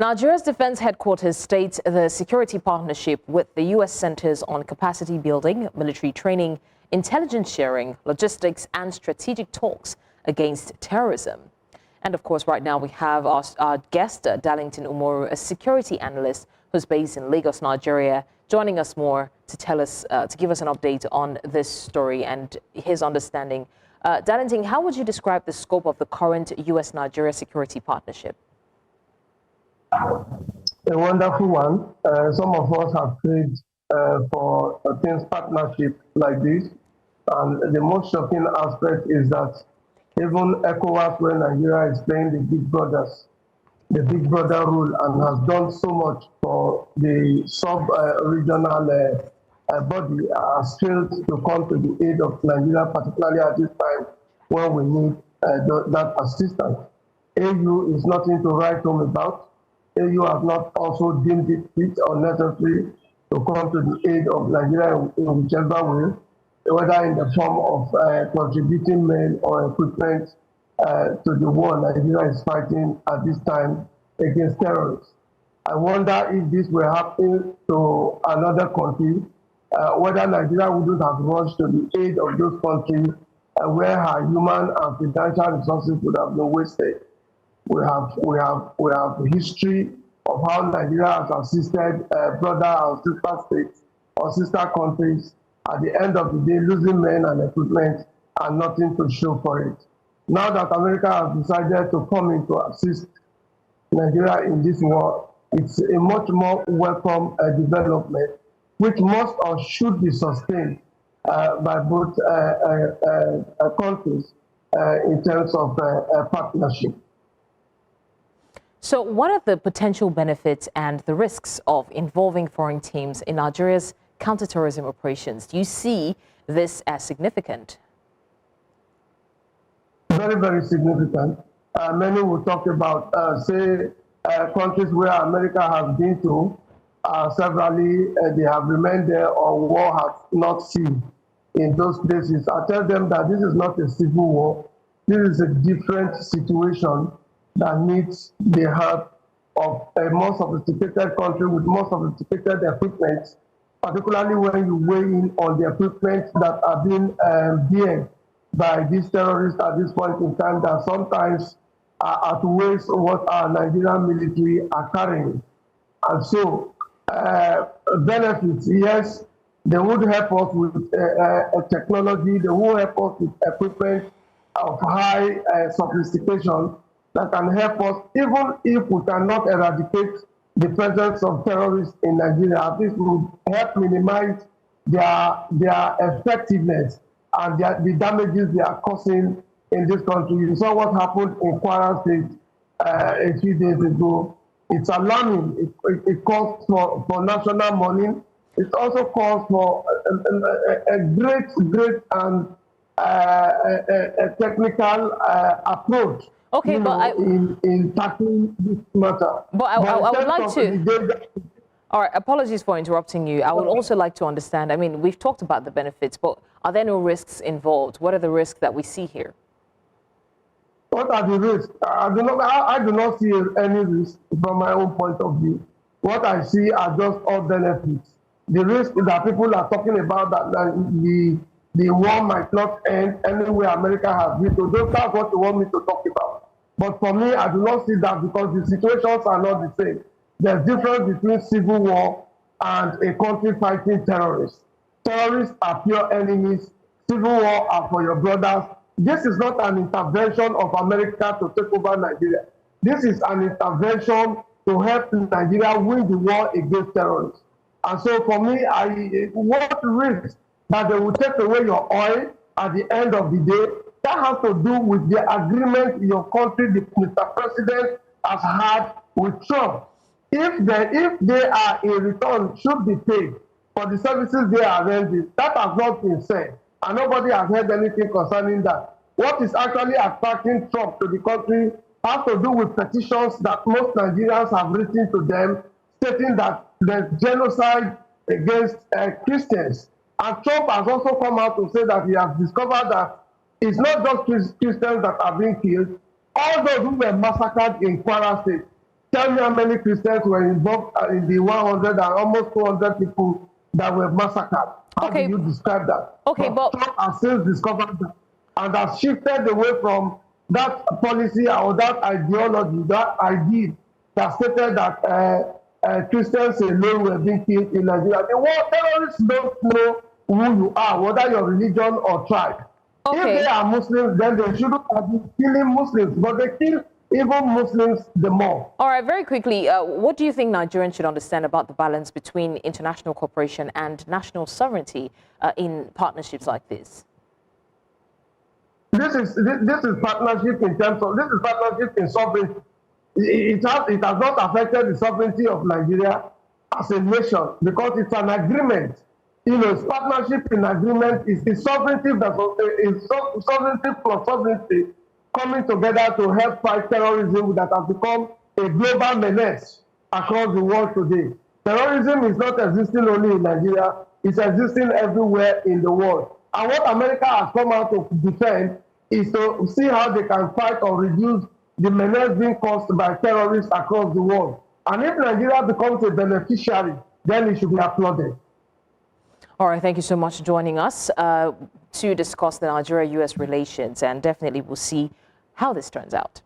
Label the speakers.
Speaker 1: Nigeria's defense headquarters states the security partnership with the U.S. centers on capacity building, military training, intelligence sharing, logistics, and strategic talks against terrorism. And of course, right now we have our guest, Darlington Umoru, a security analyst who's based in Lagos, Nigeria, joining us more to tell us, to give us an update on this story and his understanding. Darlington, how would you describe the scope of the current U.S.-Nigeria security partnership?
Speaker 2: A wonderful one. Some of us have prayed for a things partnership like this. And the most shocking aspect is that even ECOWAS, when Nigeria is playing the big brother role and has done so much for the sub-regional body, has failed to come to the aid of Nigeria, particularly at this time when we need that assistance. AU is nothing to write home about. AU have not also deemed it fit or necessary to come to the aid of Nigeria in whichever way, whether in the form of contributing men or equipment to the war Nigeria is fighting at this time against terrorists. I wonder if this were happening to another country, whether Nigeria wouldn't have rushed to the aid of those countries where her human and financial resources would have been wasted. We have history of how Nigeria has assisted brother or sister states or sister countries. At the end of the day, losing men and equipment and nothing to show for it. Now that America has decided to come in to assist Nigeria in this war, it's a much more welcome development, which must or should be sustained by both countries in terms of partnership.
Speaker 1: So what are the potential benefits and the risks of involving foreign teams in Nigeria's counterterrorism operations? Do you see this as significant?
Speaker 2: Very, very significant. Many will talk about, countries where America has been to. Severally, they have remained there or war has not seen in those places. I tell them that this is not a civil war. This is a different situation that needs the help of a more sophisticated country with more sophisticated equipment, particularly when you weigh in on the equipment that are being bared by these terrorists at this point in time that sometimes outweighs what our Nigerian military are carrying. And so, benefits, yes, they would help us with technology, they will help us with equipment of high sophistication that can help us, even if we cannot eradicate the presence of terrorists in Nigeria. This would help minimize their effectiveness and the damages they are causing in this country. You saw what happened in Kwara State a few days ago. It's alarming. It calls for national mourning. It also calls for a great and a technical approach.
Speaker 1: Okay, but
Speaker 2: in tackling this matter.
Speaker 1: But I would like to. All right, apologies for interrupting you. I would also like to understand. I mean, we've talked about the benefits, but are there no risks involved? What are the risks that we see here?
Speaker 2: What are the risks? I do not see any risk from my own point of view. What I see are just all benefits. The risk that people are talking about that the war might not end anywhere America has vetoed. That's what they want me to talk about. But for me, I do not see that because the situations are not the same. There's difference between civil war and a country fighting terrorists. Terrorists are pure enemies. Civil war are for your brothers. This is not an intervention of America to take over Nigeria. This is an intervention to help Nigeria win the war against terrorists. And so for me, what risk that they will take away your oil at the end of the day, that has to do with the agreement your country, Mr. President, has had with Trump. If they are in return should be paid for the services they are rendering, that has not been said. And nobody has heard anything concerning that. What is actually attracting Trump to the country has to do with petitions that most Nigerians have written to them, stating that there's genocide against Christians. And Trump has also come out to say that he has discovered that it's not just Christians that are being killed. All those who were massacred in Kwara State, Tell me how many Christians were involved in the 100 and almost 200 people that were massacred. How
Speaker 1: Okay.
Speaker 2: do you describe that?
Speaker 1: Okay, but
Speaker 2: Trump has since discovered that and has shifted away from that policy or that ideology, that idea that stated that Christians alone were being killed in Nigeria. The war terrorists don't know who you are, whether your religion or tribe.
Speaker 1: Okay.
Speaker 2: If they are Muslims, then they shouldn't have been killing Muslims, but they kill even Muslims the more.
Speaker 1: All right, very quickly, what do you think Nigerians should understand about the balance between international cooperation and national sovereignty in partnerships like this?
Speaker 2: This is partnership in terms of, this is partnership in sovereignty. It has not affected the sovereignty of Nigeria as a nation because it's an agreement. You know, it's partnership in agreement is sovereignty sovereignty plus sovereignty coming together to help fight terrorism that has become a global menace across the world today. Terrorism is not existing only in Nigeria, it's existing everywhere in the world. And what America has come out to defend is to see how they can fight or reduce the menace being caused by terrorists across the world. And if Nigeria becomes a beneficiary, then it should be applauded.
Speaker 1: All right, thank you so much for joining us to discuss the Nigeria-US relations, and definitely we'll see how this turns out.